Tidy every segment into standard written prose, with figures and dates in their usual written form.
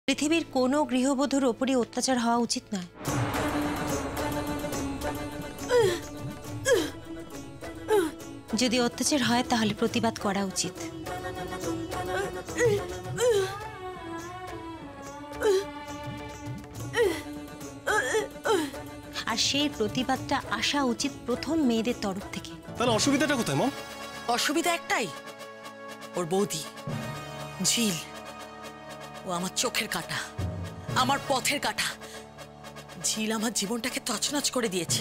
পৃথিবীর কোনো গৃহবধূর ওপরই অত্যাচার হওয়া উচিত নয়। যদি অত্যাচার হয় তাহলে প্রতিবাদ করা উচিত। আর সেই প্রতিবাদটা আসা উচিত প্রথম মেয়েদের তরফ থেকে। তাহলে অসুবিধাটা কোথায় মম? অসুবিধা একটাই, ওর বৌদি ঝিল। ও আমার চোখের কাঁটা, আমার পথের কাঁটা। ঝিল আমার জীবনটাকে তছনছ করে দিয়েছে।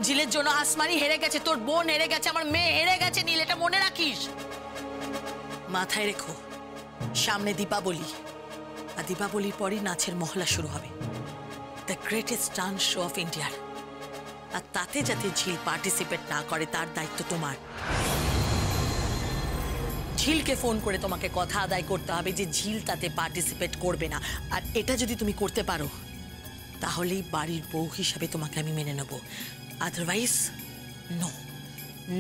ঝিলের জন্য আসমানি হেরে গেছে, তোর বোন হেরে গেছে, আমার মেয়ে হেরে গেছে। নীল, এটা মনে রাখিস, মাথায় রেখো। সামনে দীপাবলি, আর দীপাবলির পরই নাচের মহলা শুরু হবে, the greatest dance show off ইন্ডিয়ার। আর তাতে যাতে ঝিল পার্টিসিপেট না করে তার দায়িত্ব তোমার। ঝিলকে ফোন করে তোমাকে কথা আদায় করতে হবে যে ঝিল তাতে পার্টিসিপেট করবে না। আর এটা যদি তুমি করতে পারো তাহলেই বাড়ির বউ হিসাবে তোমাকে আমি মেনে নেব। Otherwise no,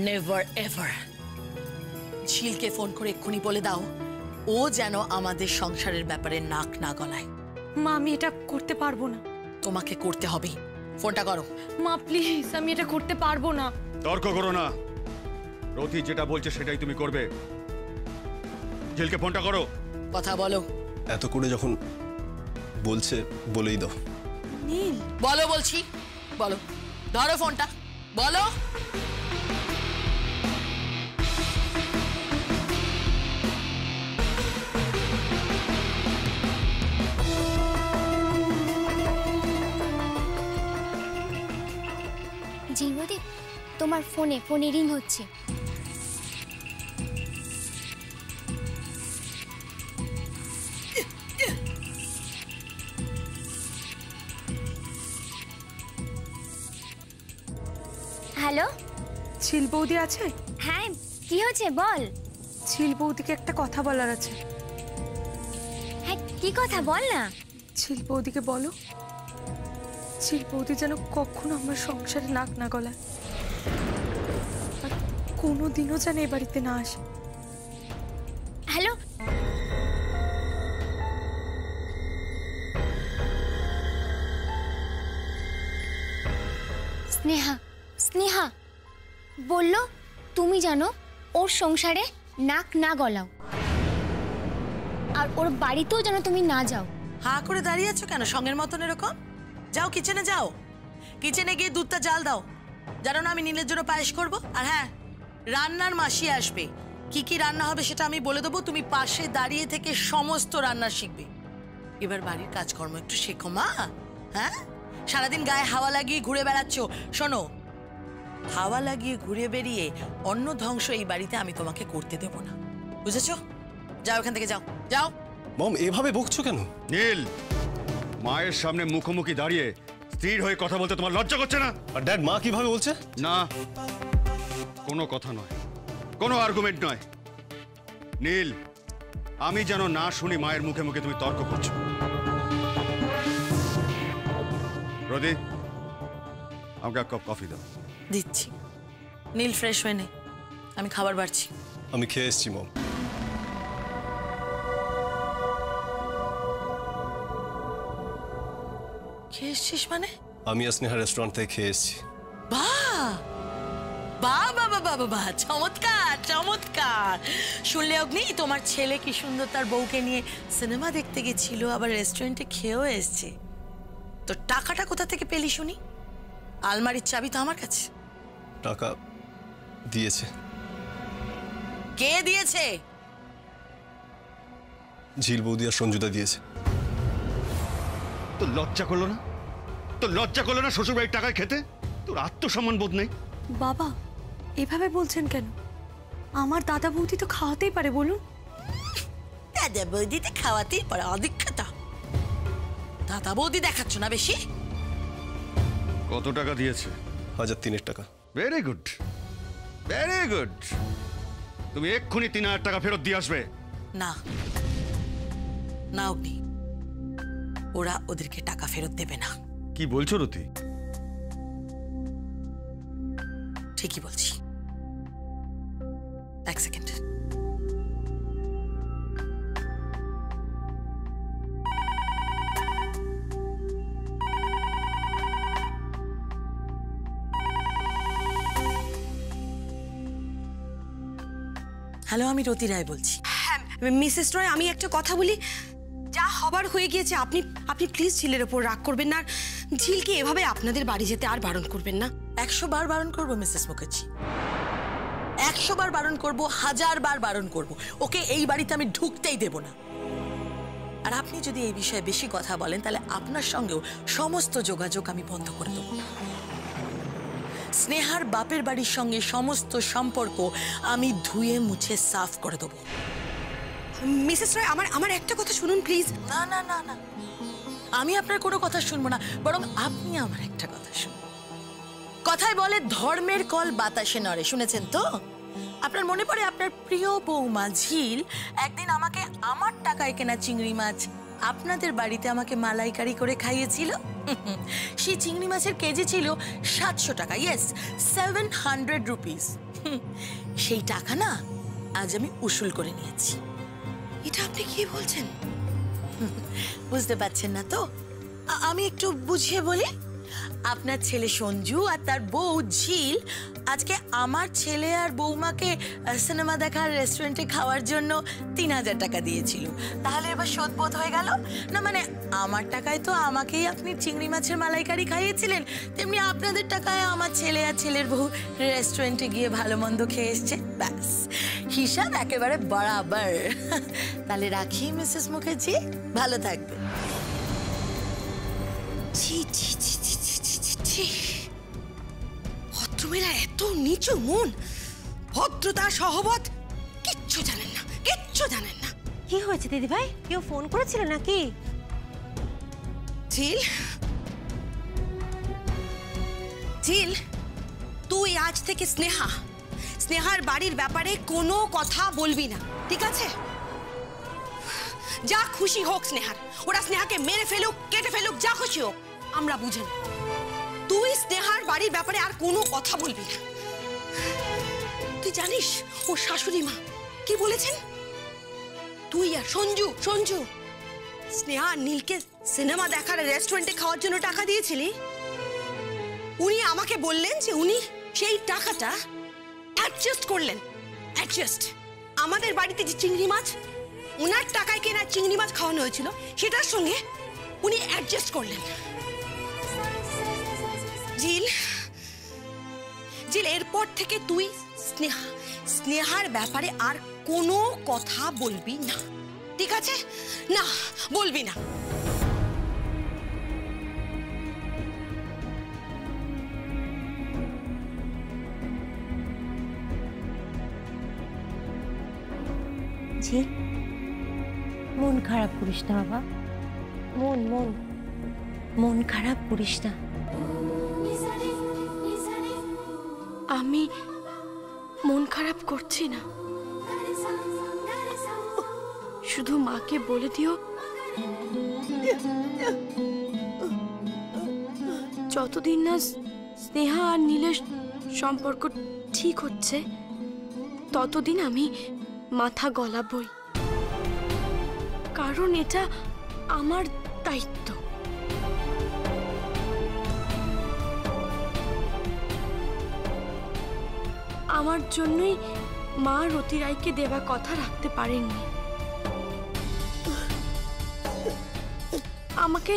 never ever. ঝিলকে ফোন করে এক্ষুনি বলে দাও ও যেন আমাদের সংসারের ব্যাপারে নাক না গলায়। মা, আমি এটা করতে পারবো না। তোমাকে করতে হবে। ফোনটা করো। মা প্লিজ, আমি এটা করতে পারবো না। তর্ক করো না, রথি যেটা বলছে সেটাই তুমি করবে। ঝিলকে ফোনটা করো। কথা বলো। এত করে যখন বলছে বলেই দাও। নীল, বলো বলছি, বলো। ধরো ফোনটা, বলো। ঝিলবদি, তোমার ফোনে রিং হচ্ছে। হ্যালো, ঝিল বৌদি আছে? হ্যাঁ, কি হচ্ছে বল। ঝিল বৌদিকে একটা কথা বলার আছে। হ্যাঁ, কি কথা বল না। ঝিল বৌদিকে বলো ঝিল বৌদি যেন কখনো আমার সংসারে নাক না গলায়, আর কোনোদিনও যেন এ বাড়িতে না আসে। হ্যালো, স্নেহা, স্নেহা বললো তুমি জানো ওর সংসারে নাক না গলাও, আর ওর বাড়িতেও যেন তুমি না যাও। হা করে দাঁড়িয়ে আছো কেন সঙ্গের মতন এরকম? যাও কিচেনে, যাও কিচেনে গিয়ে দুধটা জাল দাও। জানো না আমি নীলের জন্য পায়েস করবো। আর হ্যাঁ, রান্নার মাসি আসবে, কি কি রান্না হবে সেটা আমি বলে দেবো। তুমি পাশে দাঁড়িয়ে থেকে সমস্ত রান্না শিখবে। এবার বাড়ির কাজকর্ম একটু শেখো মা। হ্যাঁ, সারাদিন গায়ে হাওয়া লাগিয়ে ঘুরে বেড়াচ্ছ। শোনো, হাওয়া লাগিয়ে ঘুরে বেরিয়ে অন্ন ধ্বংস এই বাড়িতে আমি তোমাকে করতে দেব না, বুঝেছো? যাও এখান থেকে, যাও যাও। মম, এভাবে বকছো কেন? নীল, মায়ের সামনে মুখোমুখি দাঁড়িয়ে স্থির হয়ে কথা বলতে তোমার লজ্জা করছে না? আর ড্যাড, মা কিভাবে বলছে? না, কোনো কথা নয়, কোনো আর্গুমেন্ট নয়। নীল, আমি যেন না শুনি মায়ের মুখে মুখে তুমি তর্ক করছো। রদি, আমাকে এক কাপ কফি দাও। দিচ্ছি। নীল ফ্রেশ হয়ে নে, আমি খাবার বাড়ছি। আমি খেয়ে এসছি মম। খেয়ে এসছিস মানে? আমি আর স্নেহা রেস্টুরেন্ট থেকে খেয়ে এসছি। বাহ বাহ বাহ বাহ বাহ বাহ, চমৎকার চমৎকার। শুনলে অগ্নি, তোমার ছেলে কি সুন্দর তার বউকে নিয়ে সিনেমা দেখতে গেছিল, আবার রেস্টুরেন্টে খেয়েও এসছে। তো টাকাটা কোথা থেকে পেলি শুনি? আলমারির চাবি তো আমার কাছে। টাকা দিয়েছে। কে দিয়েছে? ঝিল বৌদি আর সঞ্জুদা দিয়েছে। তো লজ্জা করলো না? তো লজ্জা করলো না শ্বশুর বাড়ির টাকায় খেতে? তোর আত্মসম্মান বোধ নেই? বাবা, এভাবে বলছেন কেন? আমার দাদা বৌদি তো খাওয়াতেই পারে, বলুন। দাদা বৌদিতে খাওয়াতেই পারে? অদীক্ষতা। দাদা বৌদি দেখাচ্ছ না বেশি? কত টাকা দিয়েছে? 1003 টাকা। Very good, very good. তুমি এক্ষুনি 3000 টাকা ফেরত দিয়ে আসবে। না না অগ্নি, ওরা ওদেরকে টাকা ফেরত দেবে না। কি বলছো রতি? ঠিকই বলছি। এক সেকেন্ড। হ্যালো, আমি রতি রায় বলছি। হ্যাঁ মিসেস রয়, আমি একটা কথা বলি। যা হবার হয়ে গিয়েছে, আপনি আপনি প্লিজ ঝিলের ওপর রাগ করবেন না। আর ঝিলকে এভাবে আপনাদের বাড়ি যেতে আর বারণ করবেন না। 100 বার বারণ করবো মিসেস মুখার্জি, 100 বার বারণ করবো, 1000 বার বারণ করবো। ওকে এই বাড়িতে আমি ঢুকতেই দেব না। আর আপনি যদি এই বিষয়ে বেশি কথা বলেন তাহলে আপনার সঙ্গেও সমস্ত যোগাযোগ আমি বন্ধ করে দেব। স্নেহার বাপের বাড়ির সঙ্গে সমস্ত সম্পর্ক আমি ধুয়ে মুছে সাফ করে দেবো। মিসেস রয়, আমার একটা কথা শুনুন প্লিজ। না না না না, আমি আপনার কোনো কথা শুনবো না, বরং আপনি আমার একটা কথা শুনুন। কথায় বলে ধর্মের কল বাতাসে নড়ে, শুনেছেন তো? আপনার মনে পড়ে আপনার প্রিয় বৌমা ঝিল একদিন আমাকে আমার টাকায় কেনা চিংড়ি মাছ আপনাদের বাড়িতে আমাকে মালাইকারি করে খাইয়েছিল? সেই চিংড়ি মাছের কেজি ছিল 700 টাকা, ইয়েস 700 রুপিস। সেই টাকা না আজ আমি উসুল করে নিয়েছি। এটা আপনি কি বলছেন? বুঝতে পারছেন না তো? আমি একটু বুঝিয়ে বলি। আপনার ছেলে সঞ্জু আর তার বউ ঝিল আজকে আমার ছেলে আর বৌমাকে সিনেমা দেখার রেস্টুরেন্টে খাওয়ার জন্য 3000 টাকা দিয়েছিল। তাহলে এবার শোধ বোধ হয়ে গেল না? মানে আমার টাকায় তো আমাকেই আপনি চিংড়ি মাছের মালাইকারি খাইয়েছিলেন, তেমনি আপনাদের টাকায় আমার ছেলে আর ছেলের বউ রেস্টুরেন্টে গিয়ে ভালো মন্দ খেয়ে এসছে। ব্যাস, হিসাব একেবারে বরাবর। তাহলে রাখি মিসেস মুখার্জি, ভালো থাকবে। ছি ছি ছি ছি ছি ছি ছি ছি। ভদ্রমেয়েরা এত নিচু মন, ভদ্রতা সহবত কিচ্ছু জানেন না, কিচ্ছু জানেন না। কি হয়েছে দিদি ভাই? কেউ ফোন করেছিল নাকি? ঝিল, ঝিল, তুই আজ থেকে স্নেহার বাড়ির ব্যাপারে কোনো কথা বলবি না, ঠিক আছে? যা খুশি হোক স্নেহার, ওরা স্নেহাকে মেরে ফেলুক, কেটে ফেলুক, যা খুশি হোক, আমরা বুঝেন। তুই স্নেহার বাড়ির ব্যাপারে আর কোনো কথা বলবি না। তুই জানিস ওর শাশুড়ি মা কি বলেছেন? তুই আর সঞ্জু স্নেহা আর নীলকে সিনেমা দেখার রেস্টুরেন্টে খাওয়ার জন্য টাকা দিয়েছিলি। উনি আমাকে বললেন যে উনি সেই টাকাটা অ্যাডজাস্ট করলেন। অ্যাডজাস্ট আমাদের বাড়িতে যে চিংড়ি মাছ ওনার টাকায় কেনা চিংড়ি মাছ খাওয়ানো হয়েছিল সেটার সঙ্গে উনি অ্যাডজাস্ট করলেন। ঝিল, এরপর থেকে তুই স্নেহার ব্যাপারে আর কোনো কথা বলবি না, ঠিক আছে? না, বলবি না। জি, মন খারাপ করিস না বাবা, মন খারাপ করিস না। আমি মন খারাপ করছি না, শুধু মাকে বলে দিও যতদিন না স্নেহা আর নীলের সম্পর্ক ঠিক হচ্ছে ততদিন আমি মাথা গলাবই, কারণ এটা আমার দায়িত্ব। আমার জন্যই মা রতি রায়কে দেওয়া কথা রাখতে পারেননি। আমাকে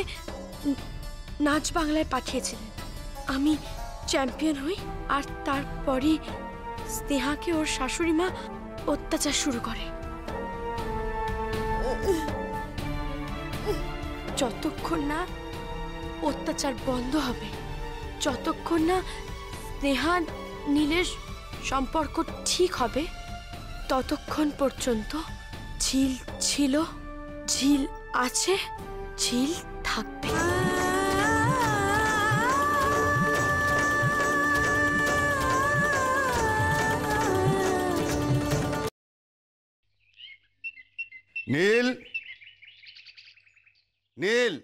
নাচ বাংলায় পাঠিয়েছিলেন, আমি চ্যাম্পিয়ন হই, আর তারপরই স্নেহাকে ওর শাশুড়ি মা অত্যাচার শুরু করে। যতক্ষণ না অত্যাচার বন্ধ হবে, যতক্ষণ না স্নেহা নীলের সম্পর্ক ঠিক হবে, ততক্ষণ পর্যন্ত ঝিল ছিল, ঝিল আছে, ঝিল থাকবে। নীল, নীল,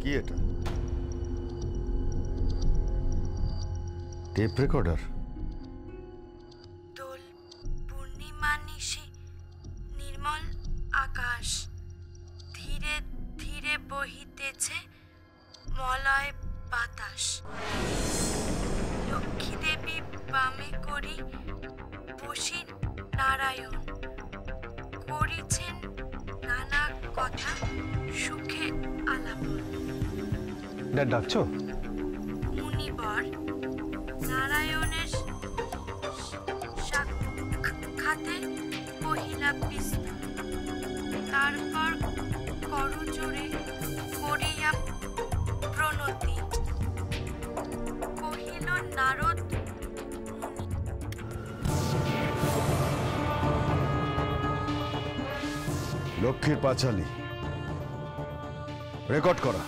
কি এটা? Tape recorder? দোল পূর্ণিমা নিশি, নির্মল আকাশ, ধীরে ধীরে বহিতেছে মলয় বাতাস। লক্ষ্মী দেবী বামে করি বসি নারায়ণ, করিছেন নানা কথা সুখে আলাপন। ড্যাড ডাকছো? মুনিবর নারায়ণের সাক্ষাতে পহিলা বিস্তর, তারপর করজোড়ে করিয়া প্রণতি, কহিল নারদ মুনি। লক্ষ্মীর পাঁচালী রেকর্ড করা।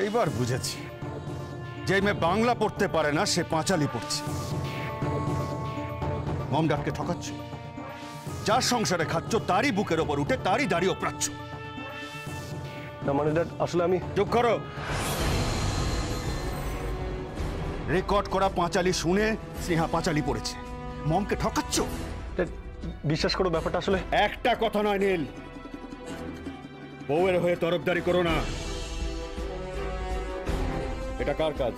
এইবার বুঝেছি, যে মেয়ে বাংলা পড়তে পারে না সে পাঁচালী পড়ছে। মম ডাককে ঠকাচ্ছ, যার সংসারে খাচ্ছ তারই বুকের ওপর উঠে তারই দাড়ি ওপরাচ্ছ। না মানে ড্যাড, আসলে আমি চুপ করো। রেকর্ড করা পাঁচালী শুনে স্নেহা পাঁচালী পড়েছে, মমকে ঠকাচ্ছ। ড্যাড, বিশ্বাস করো ব্যাপারটা আসলে একটা কথা নয় নীল, বউয়ের হয়ে তরফদারি করো না। এটা কার কাজ?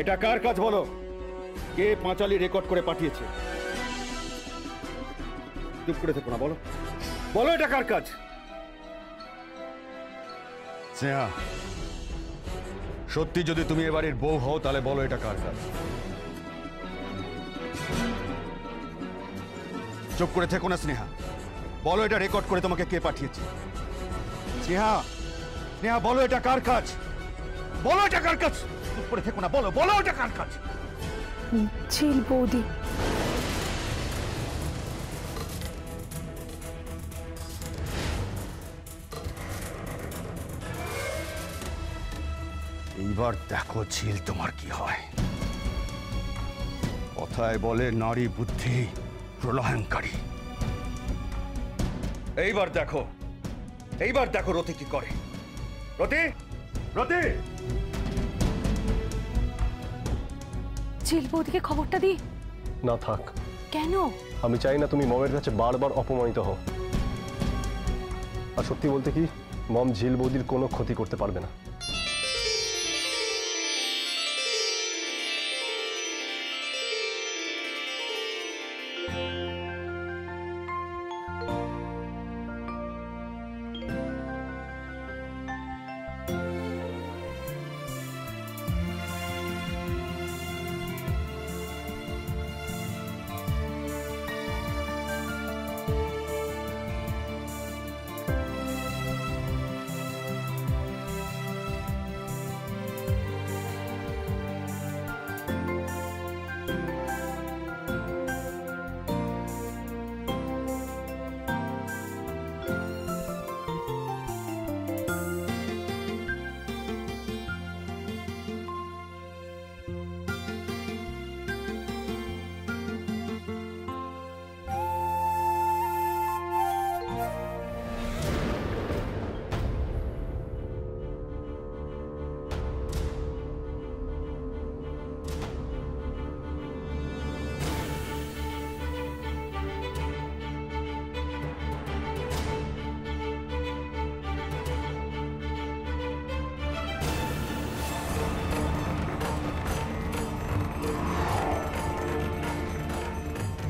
এটা কার কাজ বলো? কে পাঁচালী রেকর্ড করে পাঠিয়েছে? চুপ করে থেকো না, বলো বলো এটা কার কাজ? স্নেহা, সত্যি যদি তুমি এ বাড়ির বউ হও তাহলে বলো এটা কার কাজ? চুপ করে থেকো না স্নেহা, বলো এটা রেকর্ড করে তোমাকে কে পাঠিয়েছে? স্নেহা, স্নেহা বলো এটা কার কাজ? বলো এটা কার কাজ? চুপ করে থেকো না, বলো বলো এটা কার কাজ? ঝিল বৌদি। এইবার দেখো ঝিল তোমার কি হয়। কথায় বলে নারী বুদ্ধি প্রলয়ঙ্কারী। এইবার দেখো, এইবার দেখো রতি কি করে। রতি, রতি! ঝিল বৌদিকে খবরটা দি। না থাক। কেন? আমি চাই না তুমি মমের কাছে বারবার অপমানিত হও। আর সত্যি বলতে কি, মম ঝিল বৌদির কোনো ক্ষতি করতে পারবে না।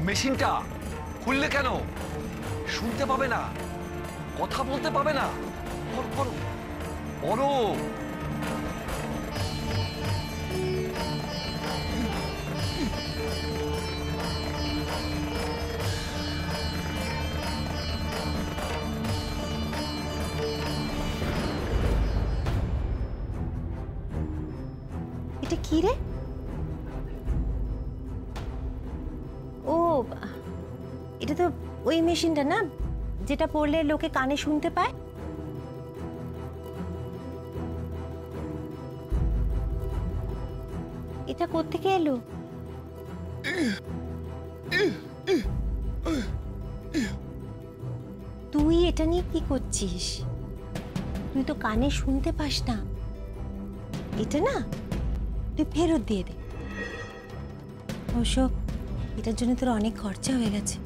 মেশিনটা খুললে কেন? শুনতে পাবে না, কথা বলতে পাবে না। করো করো বলো। এটা কি রে? ও, এটা তো ওই মেশিনটা না, যেটা পড়লে লোকে কানে শুনতে পায়। এটা কোত্থেকে এলো? তুই এটা নিয়ে কি করছিস? তুই তো কানে শুনতে পাস না। এটা না তুই ফেরত দিয়ে দে। অবশ্য এটার জন্য তোর অনেক খরচা হয়ে গেছে।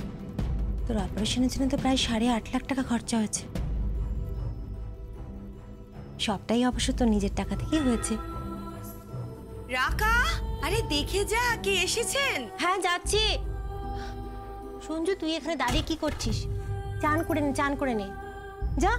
তোর অপারেশনের জন্য তো প্রায় 8.5 লাখ টাকা খরচা হয়েছে। সবটাই অবশ্য তো নিজের টাকা থেকেই হয়েছে। রাকা, আরে দেখে যা কে এসেছেন। হ্যাঁ যাচ্ছি। সঞ্জু তুই এখানে দাঁড়িয়ে কি করছিস? চান করে নে, চান করে নে, যা।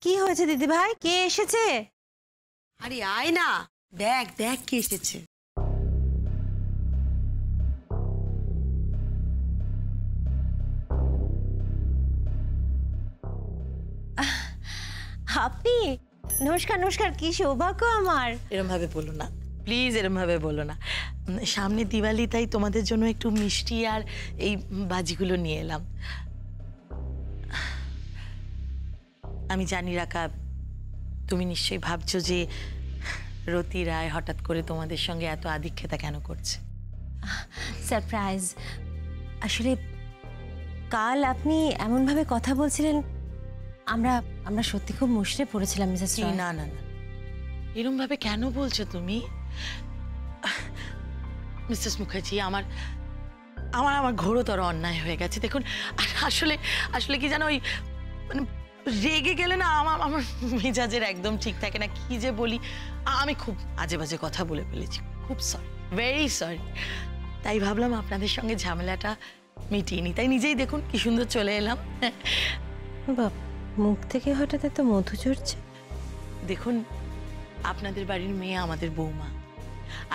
কি হয়েছে দিদি ভাই, কে এসেছে? আরে আয় না, দেখ দেখ কে এসেছে। আপনি? নমস্কার নমস্কার, কি সৌভাগ্য আমার। এরম ভাবে বলো না প্লিজ, এরম ভাবে বলো না। সামনে দিওয়ালি, তাই তোমাদের জন্য একটু মিষ্টি আর এই বাজিগুলো নিয়ে এলাম। আমি জানি রাকা, তুমি নিশ্চয়ই ভাবছো যে রতি রায় হঠাৎ করে তোমাদের সঙ্গে এত আধিক্যতা কেন করছে। সারপ্রাইজ। আসলে কাল আপনি এমনভাবে কথা বলছিলেন, আমরা আমরা সত্যি খুব মুশড়ে পড়েছিলাম মিসেস রয়। না না না, এরম ভাবে কেন বলছো তুমি? মিসেস মুখার্জি, আমার আমার আমার ঘোরতর অন্যায় হয়ে গেছে। দেখুন, আসলে আসলে কি জানো, ওই মানে রেগে গেলে না আমার মেজাজের একদম ঠিক থাকে না। কি যে বলি, আমি খুব আজে বাজে কথা বলে ফেলেছি। খুব সরি, ভেরি সরি। তাই ভাবলাম আপনাদের সঙ্গে ঝামেলাটা মিটিয়ে নি। তাই নিজেই দেখুন কি সুন্দর চলে এলাম। বাপ, মুখ থেকে হঠাৎ এত মধু ঝরছে। দেখুন, আপনাদের বাড়ির মেয়ে আমাদের বৌমা,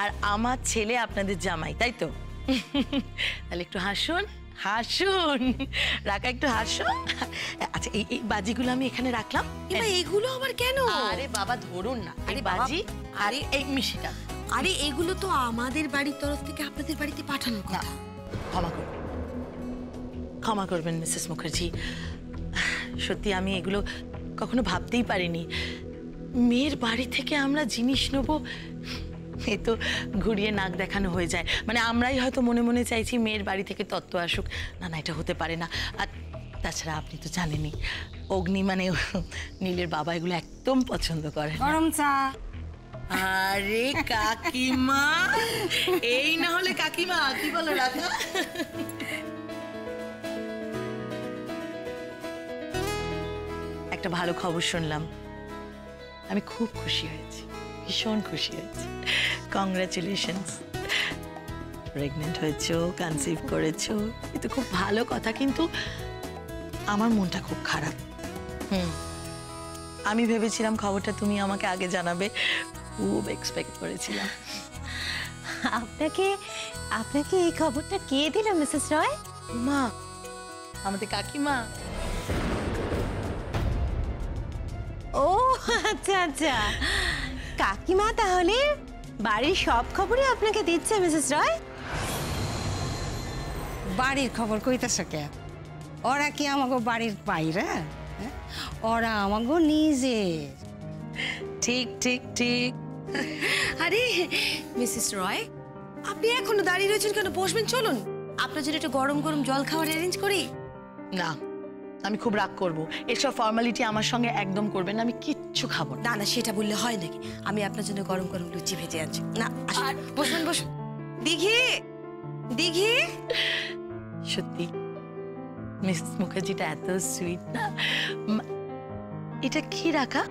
আর আমার ছেলে আপনাদের জামাই, তাই তো? তাহলে একটু হাসুন, হাসুন রাকা, একটু হাসুন। আচ্ছা, এই বাজিগুলো আমি এখানে রাখলাম। এবার এগুলো আবার কেন? আরে বাবা, ধরুন না, এই বাজি আর এই মিষ্টিটা। আরে এগুলো তো আমাদের বাড়ির তরফ থেকে আপনাদের বাড়িতে পাঠানোর কথা। ক্ষমা করবেন, ক্ষমা করবেন মিসেস মুখার্জি। সত্যি আমি এগুলো কখনো ভাবতেই পারিনি। মেয়ের বাড়ি থেকে আমরা জিনিস নেবো, এ তো ঘুরিয়ে নাক দেখানো হয়ে যায়। মানে আমরাই হয়তো মনে মনে চাইছি মেয়ের বাড়ি থেকে তত্ত্ব আসুক। না না, এটা হতে পারে না। আর তাছাড়া আপনি তো জানেনই, অগ্নি মানে নীলের বাবা এগুলো একদম পছন্দ করে। গরম চা। আরে কাকিমা, এই না হলে কাকিমা, কি বলো রাধা? একটা ভালো খবর শুনলাম, আমি খুব খুশি হয়েছি, ভীষণ খুশি হয়েছি। কংগ্রাচুলেশনস। প্রেগনেন্ট হয়েছো, কনসিভ করেছো, এ তো খুব ভালো কথা। কিন্তু আমার মনটা খুব খারাপ। আমি ভেবেছিলাম খবরটা তুমি আমাকে আগে জানাবে, খুব এক্সপেক্ট করেছিলাম। আপনাকে আপনাকে এই খবরটা কে দিল মিসেস রয়? মা, আমাদের কাকিমা। ও আচ্ছা আচ্ছা, কাকিমা তাহলে বাড়ির সব খবরই আপনাকে দিচ্ছে মিসেস রয়? বাড়ির খবর কইতেছে কে? ওরা কি আমাগো বাড়ির বাইরে? ওরা আমাগো নিজের। ঠিক ঠিক ঠিক। আরে মিসেস রয়, আপনি এখনো দাঁড়িয়ে রয়েছেন কেন? বসবেন, চলুন আপনার জন্য একটু গরম গরম জল খাওয়ার অ্যারেঞ্জ করি। না, আমি খুব রাগ করব। এসব ফর্মালিটি আমার সঙ্গে একদম করবেন না, আমি কিচ্ছু খাবো না। না না, সেটা বললে হয় নাকি? আমি আপনার জন্য গরম গরম লুচি ভেজে আনছি। না, আসুন, বসুন বসুন। দিঘি, দিঘি। সত্যি মিস মুখার্জিটা এত সুইট না। এটা কি রাখা?